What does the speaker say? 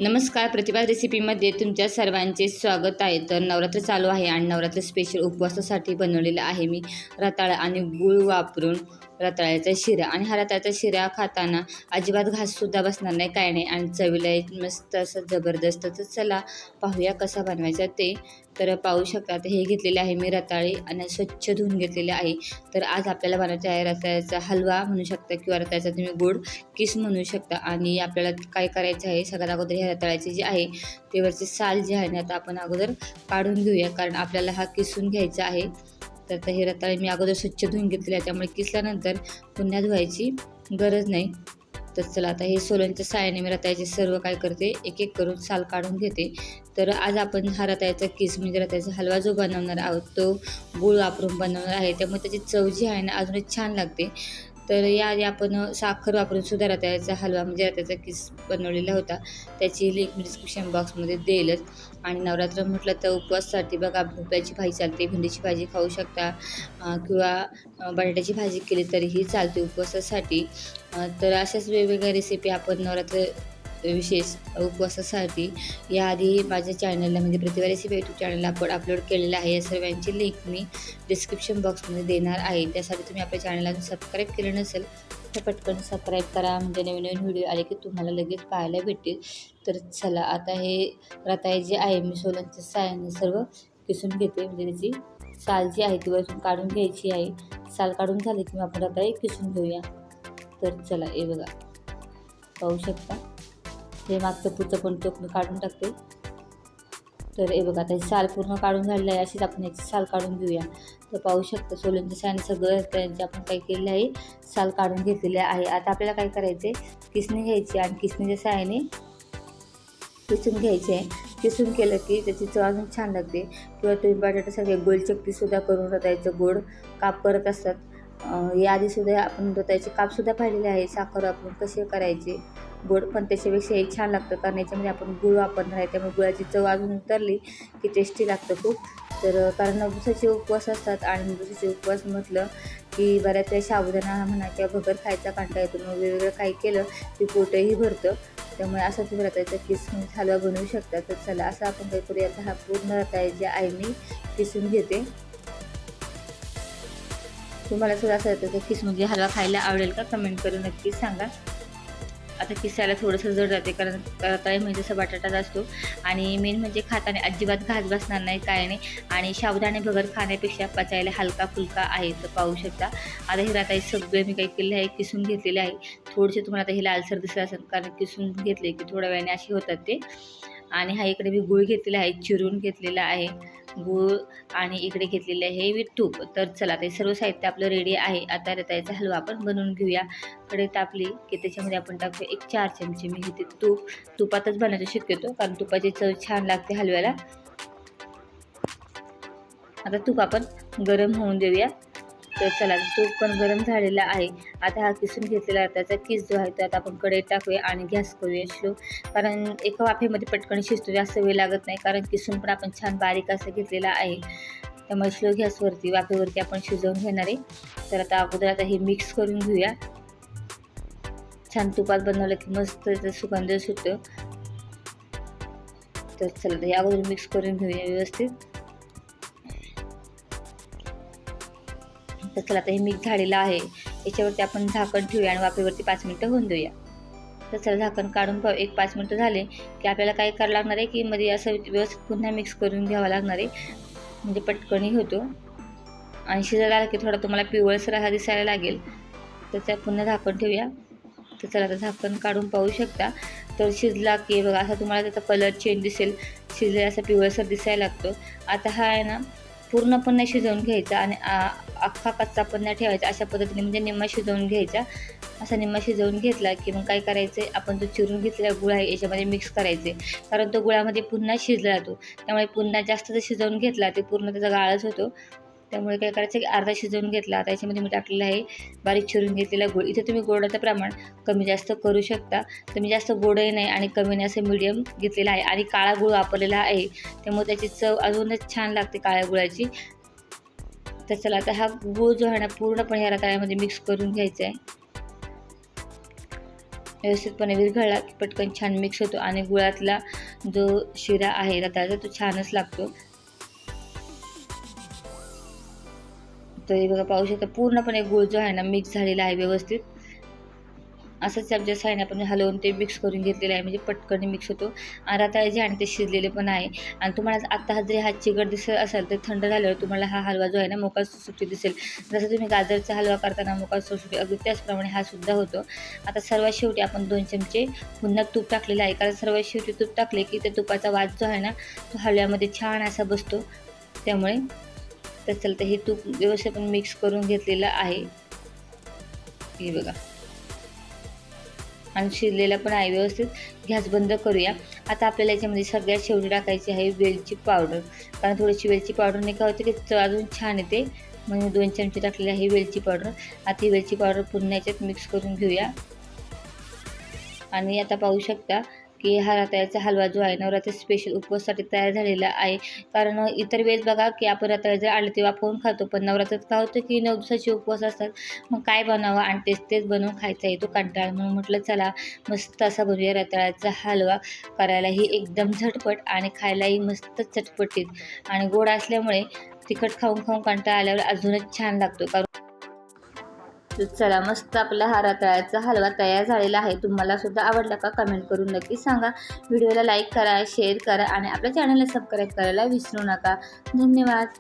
नमस्कार, प्रतिभा रेसिपीमध्ये तुमच्या सर्वांचे स्वागत आहे. तर नवरात्र चालू आहे आणि नवरात्र स्पेशल उपवासासाठी बनवलेला आहे मी रताळा आणि गूळ वापरून रताळ्याचा शिरा. आणि हा रताळ्याचा शिरा खाताना अजिबात घाससुद्धा बसणार नाही, काय नाही, आणि चवीला एक मस्त असं जबरदस्त. तर चला पाहूया कसा बनवायचा ते. तर पाहू शकता, तर हे घेतलेले आहे मी रताळे आणि स्वच्छ धुवून घेतलेले आहे. तर आज आपल्याला बनवायचा आहे रताळ्याचा हलवा म्हणू शकता किंवा रताळ्याचा तुम्ही गोड किस म्हणू शकता. आणि आपल्याला काय करायचं आहे, सगळ्यात अगोदर ह्या रताळ्याचे जे आहे ते वरचे साल जे आहे ना, आता आपण अगोदर काढून घेऊया, कारण आपल्याला हा किसून घ्यायचा आहे. तर हे रताळे मी अगोदर स्वच्छ धुवून घेतलेले आहे, त्यामुळे किसल्यानंतर पुन्हा धुवायची गरज नाही. तर चला, आता हे सोलनच्या साहाय्याने मी रताळ्याचे सर्व काय करते, एक एक करून साल काढून घेते. तर आज आपण हा रताळ्याचा किस म्हणजे रताळ्याचा हलवा जो बनवणार आहोत तो गूळ वापरून बनवणार आहे, त्यामुळे त्याची चव जी आहे ना अजूनच छान लागते. तर याआधी आपण साखर वापरून सुद्धा रताळ्याचा हलवा म्हणजे रताळ्याचा किस बनवलेला होता, त्याची लिंक मी डिस्क्रिप्शन बॉक्समध्ये देईलच. आणि नवरात्र म्हटलं तर उपवासासाठी बघा, भोपळ्याची भाजी चालते, भेंडीची भाजी खाऊ शकता, किंवा बटाट्याची भाजी केली तरीही चालते उपवासासाठी. तर अशाच वेगवेगळ्या रेसिपी आपण नवरात्र विशेष उपवासासाठी याआधी माझ्या चॅनलला म्हणजे प्रतिभा रेसिपी यूट्यूब चॅनलला आपण अपलोड केलेलं आहे. या सर्वांची लिंक मी डिस्क्रिप्शन बॉक्समध्ये देणार आहे. त्यासाठी तुम्ही आपल्या चॅनलला सबस्क्राईब केलं नसेल तर पटकन सबस्क्राईब करा, म्हणजे नवीन नवीन व्हिडिओ आले की तुम्हाला लगेच पाहायला भेटेल. तर चला, आता हे रताळे जे आहे मी सोलनच्या साहाय्याने सर्व किसून घेते, म्हणजे त्याची साल जी आहे ती वरून काढून घ्यायची आहे. साल काढून झाली की आपण रताळे किसून घेऊया. तर चला, हे बघा, पाहू शकता, हे मागचं पुढचं पण टोक मी काढून टाकते. तर हे बघा, आता साल पूर्ण काढून झालेलं आहे, अशीच आपण याची साल काढून घेऊया. तर पाहू शकता, सोलनच्या साहाय्याने सगळं त्यांचे आपण काय केलेलं आहे, साल काढून घेतलेले आहे. आता आपल्याला काय करायचे, किसणी घ्यायची आणि किसणीच्या साहाय्याने किसून घ्यायचे आहे. किसून केलं की त्याची चव अजून छान लागते. किंवा तुम्ही बटाट्यासारखे गोल चकटीसुद्धा करून रताळ्याचं गोड काप करत असतात. याआधीसुद्धा आपण रताळ्याचे कापसुद्धा पाहिलेले आहे, साखर वापरून कसे करायचे गोड, पण त्याच्यापेक्षा हे छान लागतं, कारण याच्यामध्ये आपण गूळ वापरणार आहे, त्यामुळे गुळाची चव अजून उतरली की टेस्टी लागतं खूप. तर कारण नवसाचे उपवास असतात आणि नवसाचे उपवास म्हटलं की बऱ्याच वेळा साबुदाणा म्हणा किंवा भगर खायचा कंटाळा येतो, मग वेगवेगळं काही केलं की पोटही भरतं. त्यामुळे असं तुम्ही रताळ्याचा किसून हलवा बनवू शकता. तर चला, असं आपण काही करूया, आता हा पूर्ण रताळे जे आहे मी किसून घेते. तुम्हाला सुद्धा असं रताळ्याचा किस म्हणजे हलवा खायला आवडेल का, कमेंट करून नक्कीच सांगा. आता किसायला थोडंसं जड जाते, कारण रताळे म्हणजे जसं बटाटाच असतो, आणि मेन म्हणजे खाताना अजिबात घास बसणार नाही, काय नाही, आणि साबुदाणे भगर खाण्यापेक्षा पचायला हलका फुलका आहे. तर पाहू शकता, आता हे रताळे सगळे मी काही केले आहे, किसून घेतलेले आहे. थोडेसे तुम्हाला आता हे लालसर दिसत असेल, कारण किसून घेतले की थोड्या वेळाने असे होतात ते. आणि हा इकडे मी गूळ घेतलेला आहे, चिरून घेतलेला आहे गूळ, आणि इकडे घेतलेले आहे मी तूप. तर चला, ते सर्व साहित्य आपलं रेडी आहे. आता रताळ्याचा हलवा आपण बनवून घेऊया. कढई तापली की त्याच्यामध्ये आपण टाकूया एक 4 चमचे मी घेते तूप. तुपातच बनवायचं शक्यतो, कारण तुपाची चव छान लागते हलव्याला. आता तूप आपण गरम होऊन देऊया. तर चला, तूप पण गरम झालेला आहे. आता हा किसून घेतलेला त्याचा किस जो आहे तो आता आपण कढईत टाकूया आणि गॅस करूया स्लो, कारण एका वाफेमध्ये पटकन शिजतो, जास्त वेळ लागत नाही, कारण किसून पण आपण छान बारीक असं घेतलेला आहे. त्यामुळे स्लो गॅसवरती वाफेवरती आपण शिजवून घेणार आहे. तर आता अगोदर आता हे मिक्स करून घेऊया. छान तुपात बनवलं की मस्त त्याचा सुगंध सुटतो. तर चला, हे अगोदर मिक्स करून घेऊया व्यवस्थित. तर चला, आता हे मिक्स झालेलं आहे, याच्यावरती आपण झाकण ठेवूया आणि वाफेवरती 5 मिनटं होऊन देऊया. तर चला, झाकण काढून पाहू. एक 5 मिनटं झाले की आपल्याला काय करावं लागणार आहे की मध्ये असं व्यवस्थित पुन्हा मिक्स करून घ्यावं लागणार आहे, म्हणजे पटकनही होतो. आणि शिजायला आला की थोडा तुम्हाला पिवळसर असा दिसायला लागेल. तर त्या पुन्हा झाकण ठेवूया. तर चला, आता झाकण काढून पाहू शकता. तर शिजला की बघा, असा तुम्हाला त्याचा कलर चेंज दिसेल, शिजले असा पिवळसर दिसायला लागतो. आता हा आहे ना पूर्णपणे नाही शिजवून घ्यायचा आणि अख्खा कच्चा पण नाही ठेवायचा, अशा पद्धतीने म्हणजे निम्मा शिजवून घ्यायचा. असा निम्मा शिजवून घेतला की मग काय करायचं आहे, आपण जो चिरून घेतलेला गुळ आहे याच्यामध्ये मिक्स करायचे, कारण तो गुळामध्ये पुन्हा शिजला जातो. त्यामुळे पुन्हा जास्त जर शिजवून घेतला ते पूर्ण त्याचा गाळच होतो. त्यामुळे काय करायचं की अर्धा शिजवून घेतला. आता याच्यामध्ये मी टाकलेला आहे बारीक चिरून घेतलेला गुळ. इथे तुम्ही गोडाचं प्रमाण कमी जास्त करू शकता. तर मी जास्त गोडही नाही आणि कमी नाही, असं मीडियम घेतलेला आहे, आणि काळा गुळ वापरलेला आहे, त्यामुळे त्याची चव अजूनच छान लागते काळ्या गुळाची. तर चला, आता हा गूळ जो आहे ना पूर्णपणे ह्या रताळ्यामध्ये मिक्स करून घ्यायचा आहे. व्यवस्थितपणे विरघळला की पटकन छान मिक्स होतो आणि गुळातला जो शिरा आहे रताळ्याचा तो छानच लागतो. तर हे बघा पाहू शकता पूर्णपणे गूळ जो आहे ना मिक्स झालेला आहे व्यवस्थित. असंच चमच्या साहाय्याने आपण हलवून ते मिक्स करून घेतलेलं आहे, म्हणजे पटकन मिक्स होतो. आणि रताळे जे आहे ते शिजलेले पण आहे. आणि तुम्हाला आता जरी हा चिकट दिसत असेल तर थंड झाल्यावर तुम्हाला हा हलवा जो आहे ना मोकळा सुटसुटीत दिसेल. जसं तुम्ही गाजरचा हलवा करताना मोकळा सुटसुटीत अगदी त्याचप्रमाणे हा सुद्धा होतो. आता सर्वात शेवटी आपण 2 चमचे पुन्हा तूप टाकलेलं आहे, कारण सर्वात शेवटी तूप टाकले की त्या तुपाचा वास जो आहे ना तो हलव्यामध्ये छान असा बसतो. त्यामुळे तर चलतं हे तूप व्यवस्थित आपण मिक्स करून घेतलेलं आहे. हे बघा आणि शिजलेला पण आहे व्यवस्थित. गॅस बंद करूया. आता आपल्याला याच्यामध्ये सगळ्यात शेवटी टाकायची आहे वेलची पावडर, कारण थोडीशी वेलची पावडरने काय होते की चव अजून छान येते, म्हणून 2 चमचे टाकलेली आहे वेलची पावडर. आता ही वेलची पावडर पुन्हा याच्यात मिक्स करून घेऊया. आणि आता पाहू शकता की हा रताळ्याचा हलवा जो आहे नवरात्री स्पेशल उपवासासाठी तयार झालेला आहे. कारण इतर वेळेस बघा की आपण रताळे जर आले तेव्हा आपण खातो, पण नवरात्रात काय होतं की 9 दिवसाचे उपवास असतात, मग काय बनावं आणि तेच बनवून खायचा येतो कंटाळा. म्हणून म्हटलं चला मस्त असा बनवूया रताळ्याचा हलवा. करायलाही एकदम झटपट आणि खायलाही मस्त चटपटीत, आणि गोड असल्यामुळे तिखट खाऊन खाऊन कंटाळा आल्यावर अजूनच छान लागतो. तर चला मस्त आपला हा रताळ्याचा हलवा तयार झालेला आहे. तुम्हाला सुद्धा आवडला का कमेंट करून नक्की सांगा. व्हिडिओला लाईक करा, शेअर करा आणि आपल्या चॅनलला सबस्क्राईब करायला विसरू नका. धन्यवाद.